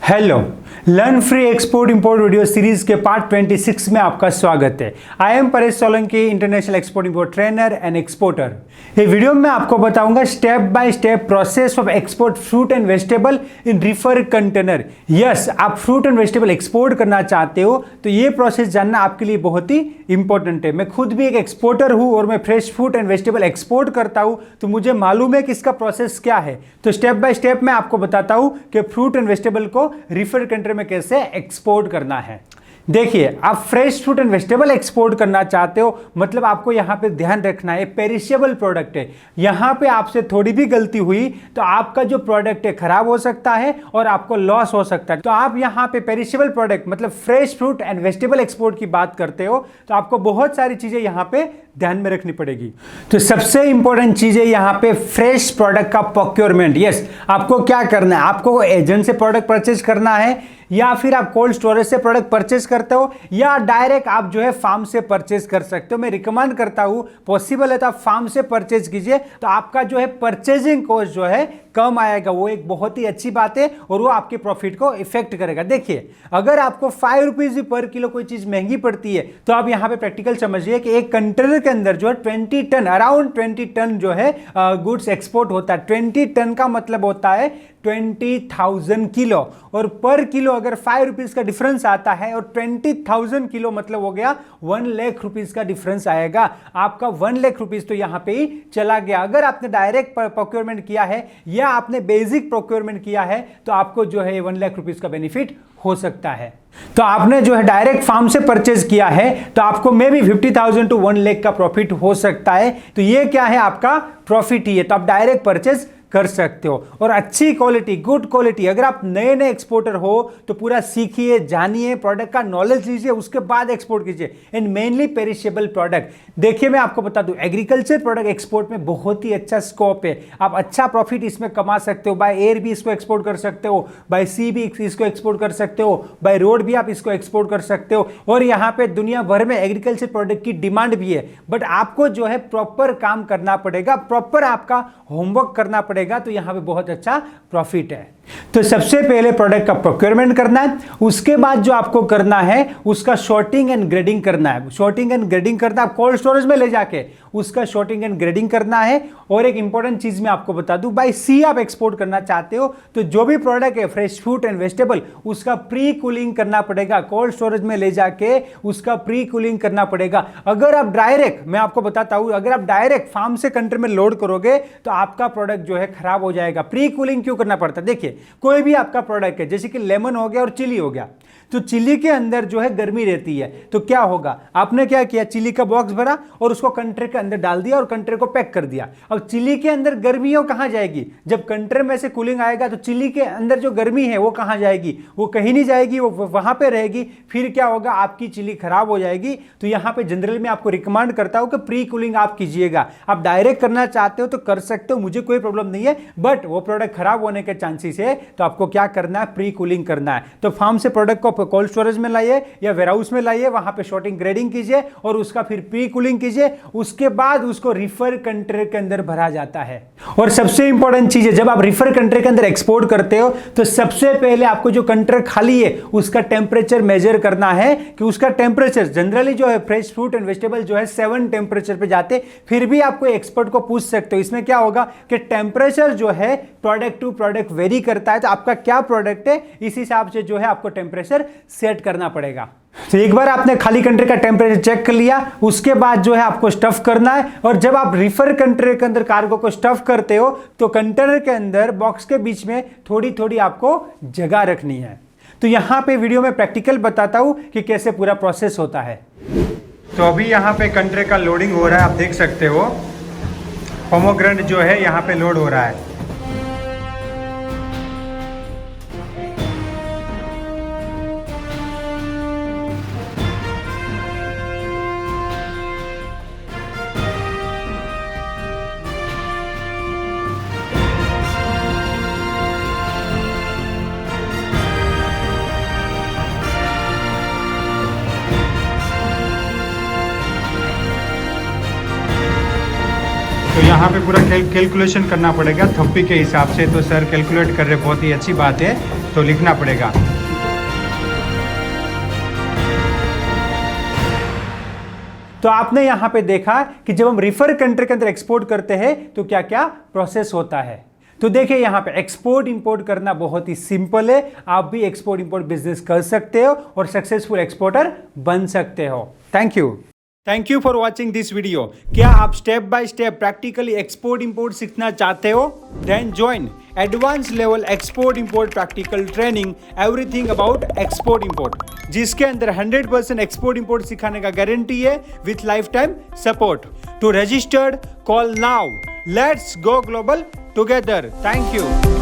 Hello, learn free export import video series के part 26 में आपका स्वागत है। I am Paresh Solanki, international export import trainer and exporter. ये वीडियो में आपको बताऊंगा step by step process of export fruit and vegetable in Reifer container. Yes, आप फ्रूट एंड वेजिटेबल एक्सपोर्ट करना चाहते हो तो ये प्रोसेस जानना आपके लिए बहुत ही इंपॉर्टेंट है। मैं खुद भी एक एक्सपोर्टर हूँ और मैं fresh fruit and vegetable export करता हूँ, तो मुझे मालूम है कि इसका प्रोसेस क्या है। तो स्टेप बाय स्टेप मैं आपको बताता हूँ कि फ्रूट एंड वेजिटेबल को रीफर कंट्री में कैसे एक्सपोर्ट करना है। देखिए, आप fresh fruit and vegetable export करना चाहते हो, मतलब आपको यहां पे ध्यान रखना है पेरिशेबल प्रोडक्ट है। यहां पे आपसे थोड़ी भी गलती हुई तो आपका जो प्रोडक्ट है खराब हो सकता है और आपको लॉस हो सकता है। तो आप यहां पे पेरिशेबल प्रोडक्ट मतलब fresh fruit and vegetable export की बात करते हो तो आपको बहुत सारी चीजें यहां पे ध्यान में रखनी पड़ेगी। तो सबसे इंपॉर्टेंट चीज है यहां पे फ्रेश प्रोडक्ट का प्रोक्योरमेंट। यस, आपको क्या करना है, आपको एजेंट से प्रोडक्ट परचेज करना है या फिर आप कोल्ड स्टोरेज से प्रोडक्ट परचेज करते हो या डायरेक्ट आप जो है फार्म से परचेज कर सकते हो। मैं रिकमेंड करता हूं, पॉसिबल है तो आप फार्म से परचेज कीजिए, तो आपका जो है परचेजिंग कॉस्ट जो है कम आएगा। वो एक बहुत ही अच्छी बात है और वो आपके प्रॉफिट को इफेक्ट करेगा। देखिए, अगर आपको 5 रुपीज भी पर किलो कोई चीज महंगी पड़ती है तो आप यहां पे प्रैक्टिकल समझिए कि एक कंटेनर के अंदर जो है 20 टन, अराउंड 20 टन जो है गुड्स एक्सपोर्ट होता है। 20 टन का मतलब होता है 20,000 किलो, और पर किलो अगर 5 रुपीज का डिफरेंस आता है और 20,000 किलो मतलब हो गया 1 लाख रुपीज का डिफरेंस आएगा। आपका 1 लाख रुपीज तो यहां पे ही चला गया। अगर आपने डायरेक्ट प्रोक्योरमेंट किया है या आपने बेसिक प्रोक्योरमेंट किया है तो आपको जो है 1 लाख रुपीज का बेनिफिट हो सकता है। तो आपने जो है डायरेक्ट फार्म से परचेज किया है तो आपको मे बी 50,000 टू 1 लाख का प्रॉफिट हो सकता है। तो ये क्या है, आपका प्रॉफिट ही है। तो आप डायरेक्ट परचेज कर सकते हो। और अच्छी क्वालिटी, गुड क्वालिटी, अगर आप नए नए एक्सपोर्टर हो तो पूरा सीखिए, जानिए, प्रोडक्ट का नॉलेज लीजिए, उसके बाद एक्सपोर्ट कीजिए। And mainly perishable product. देखिए, मैं आपको बता दूं, एग्रीकल्चर प्रोडक्ट एक्सपोर्ट में बहुत ही अच्छा स्कोप है। आप अच्छा प्रॉफिट इसमें कमा सकते हो। बाय एयर भी इसको एक्सपोर्ट कर सकते हो, बाय सी भी इसको एक्सपोर्ट कर सकते हो, बाय रोड भी आप इसको एक्सपोर्ट कर सकते हो। और यहाँ पे दुनिया भर में एग्रीकल्चर प्रोडक्ट की डिमांड भी है, बट आपको जो है प्रॉपर काम करना पड़ेगा, प्रॉपर आपका होमवर्क करना पड़ेगा, तो यहां पे बहुत अच्छा प्रॉफिट है। तो सबसे पहले प्रोडक्ट का प्रोक्योरमेंट करना है, उसके बाद जो आपको करना है उसका शॉर्टिंग एंड ग्रेडिंग करना है। शॉर्टिंग एंड ग्रेडिंग करना है कोल्ड स्टोरेज में ले जाके, उसका शॉर्टिंग एंड ग्रेडिंग करना है। और एक इंपॉर्टेंट चीज मैं आपको बता दूं, बाय सी आप एक्सपोर्ट करना चाहते हो तो जो भी प्रोडक्ट है फ्रेश फ्रूट एंड वेजिटेबल, उसका प्री कूलिंग करना पड़ेगा। कोल्ड स्टोरेज में ले जाके उसका प्री कूलिंग करना पड़ेगा। अगर आप डायरेक्ट, मैं आपको बताता हूं, अगर आप डायरेक्ट फार्म से कंट्री में लोड करोगे तो आपका प्रोडक्ट जो है खराब हो जाएगा। प्री कूलिंग क्यों करना पड़ता है? देखिए, कोई भी आपका प्रोडक्ट है, जैसे कि लेमन हो गया और चिली हो गया, तो चिली के अंदर जो है गर्मी रहती है, तो क्या होगा, आपने क्या किया, चिली का बॉक्स भरा और उसको कंटेनर के अंदर डाल दिया और कंटेनर को पैक कर दिया। अब चिली के अंदर गर्मियों कहां जाएगी? जब कंटेनर में से कूलिंग आएगा तो चिली के अंदर जो गर्मी है वो कहां जाएगी? वो कहीं नहीं जाएगी, वो वहां पे रहेगी। फिर क्या होगा, आपकी चिली खराब हो जाएगी। तो यहां पे जनरल में आपको रिकमेंड करता हूं कि प्री कूलिंग आप कीजिएगा। आप डायरेक्ट करना चाहते हो तो कर सकते हो, मुझे कोई प्रॉब्लम नहीं है, बट वो प्रोडक्ट खराब होने के चांसेस है, तो आपको क्या करना है, प्री कूलिंग करना है। तो फार्म से प्रोडक्ट को कोल्ड स्टोरेज में लाइए या वेयरहाउस में लाइए, वहां पे शॉर्टिंग ग्रेडिंग कीजिए और उसका फिर प्री कूलिंग कीजिए। उसके बाद उसको रिफर कंट्री के अंदर भरा जाता है। और सबसे इंपॉर्टेंट चीज है, जब आप रिफर कंट्री के अंदर एक्सपोर्ट करते हो तो सबसे पहले आपको जो कंटेनर खाली है उसका टेंपरेचर मेजर करना है कि उसका टेंपरेचर, जनरली जो है फ्रेश फ्रूट एंड वेजिटेबल जो है 7 टेंपरेचर पे जाते। फिर भी आपको एक्सपर्ट को पूछ सकते हो। इसमें क्या होगा कि टेंपरेचर जो है प्रोडक्ट टू प्रोडक्ट वेरी करता है, तो आपका क्या प्रोडक्ट है इस हिसाब से जो है आपको टेंपरेचर सेट करना पड़ेगा। तो एक बार आपने खाली कंट्री का टेंपरेचर चेक कर लिया, उसके बाद जो है आपको स्टफ करना है। और जब आप रिफर कंट्री के अंदर कार्गो को स्टफ करते हो तो कंटेनर के अंदर बॉक्स के बीच में थोड़ी थोड़ी आपको जगह रखनी है। तो यहां पे वीडियो में प्रैक्टिकल बताता हूं कि कैसे पूरा प्रोसेस होता है। तो अभी यहां पे कंट्री का लोडिंग हो रहा है, आप देख सकते हो पोमोग्रेनेट जो है यहां पे लोड हो रहा है। तो यहाँ पे पूरा कैलकुलेशन करना पड़ेगा थप्पी के हिसाब से। तो सर कैलकुलेट कर रहे, बहुत ही अच्छी बात है। तो लिखना पड़ेगा। तो आपने यहां पे देखा कि जब हम रिफर कंट्री के अंदर एक्सपोर्ट करते हैं तो क्या क्या प्रोसेस होता है। तो देखिए यहां पे एक्सपोर्ट इंपोर्ट करना बहुत ही सिंपल है। आप भी एक्सपोर्ट इंपोर्ट बिजनेस कर सकते हो और सक्सेसफुल एक्सपोर्टर बन सकते हो। Thank you for watching this video. क्या आप step by step practically export import सीखना चाहते हो? Then join advance level export import practical training everything about export import, जिसके अंदर 100% एक्सपोर्ट इंपोर्ट सिखाने का गारंटी है with life time support. To registered call now. Let's go global together. Thank you.